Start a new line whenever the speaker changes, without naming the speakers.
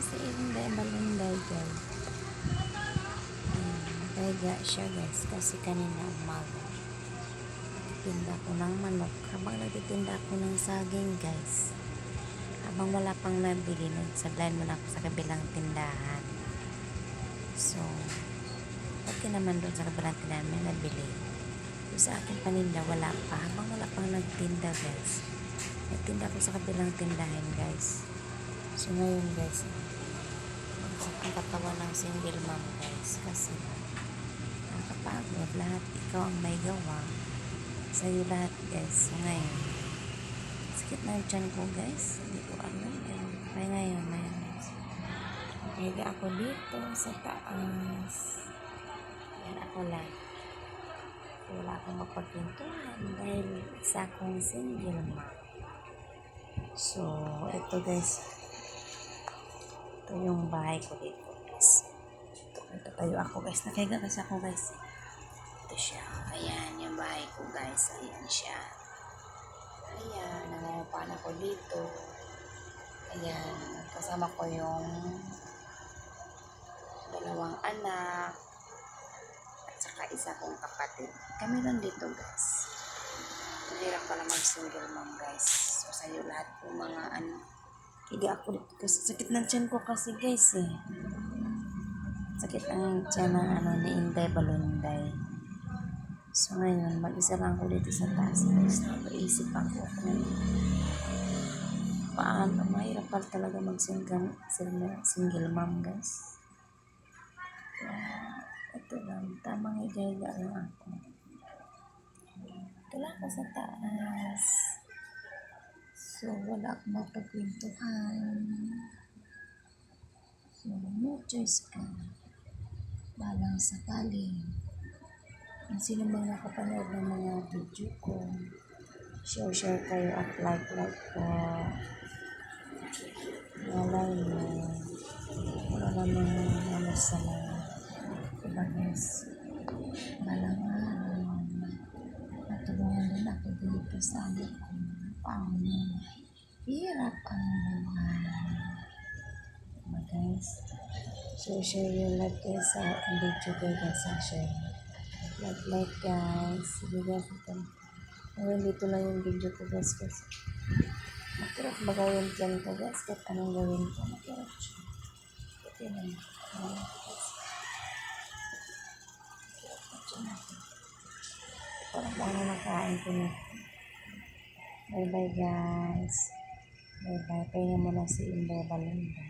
Si Inday Balunday guys. Nagkaiga siya guys kasi kanina umaga. Nagtitinda ko ng manok. Habang nagtitinda ko ng saging guys. Habang wala pang nabili, nagsadlayan muna ako sa kabilang tindahan. So, okay naman doon sa kabilang tindahan may nabili. Yung sa akin paninda wala pa. Habang wala pang nagtinda guys. Nagtinda ko sa kabilang tindahan guys. So ngayon guys, ang katawan ng single mom guys kasi nakakapagod lahat, ikaw ang may gawa sa'yo lahat guys. So ngayon sakit na yung tiyan ko guys, hindi ko alam kaya ngayon higa ako dito sa taas, yan ako lang, wala akong mapagpintuhan dahil isa akong single mom. So ito guys, ito yung bahay ko dito guys. Ito tayo ako guys. Nakahiga kasi ako guys. Ito siya. Ayan yung bahay ko guys. Ayan siya. Ayan. Nangungupahan ako dito. Ayan. Kasama ko yung dalawang anak at saka isa kong kapatid. Kami lang dito guys. Mahirap pala mag-single mom guys. So sa'yo lahat po mga higa ako dito kasi sakit ng tiyan ko kasi guys sakit ang tiyan ng ni Inday Balunday. So ngayon mag-isa lang ako dito sa taas guys. Napaisip ako kung paano mahirap pala talaga single mom guys. Ito lang, tamang higa-higa lang ako. Ito lang ako sa taas. So, wala akong mapagpintuhan. So, no choice ka. Balang sakali. Kung sino bang nakapanood ng mga video ko, share kayo at like po. Malay mo. Wala namang sa mga iba guys. Balang natulungan din ako dito sa anak ko. Paano hirap ang buhay. Guys, so share your like guys sa video ko guys, share like guys. Sige guys, ngayon dito lang yung video ko guys kasi makirap ba gawin dyan ko guys, kahit anong gawin ko makirap siya. Okay lang parang kung ano nakain ko nito. Bye bye guys. Bye bye. Kaya muna si Inday Balunday.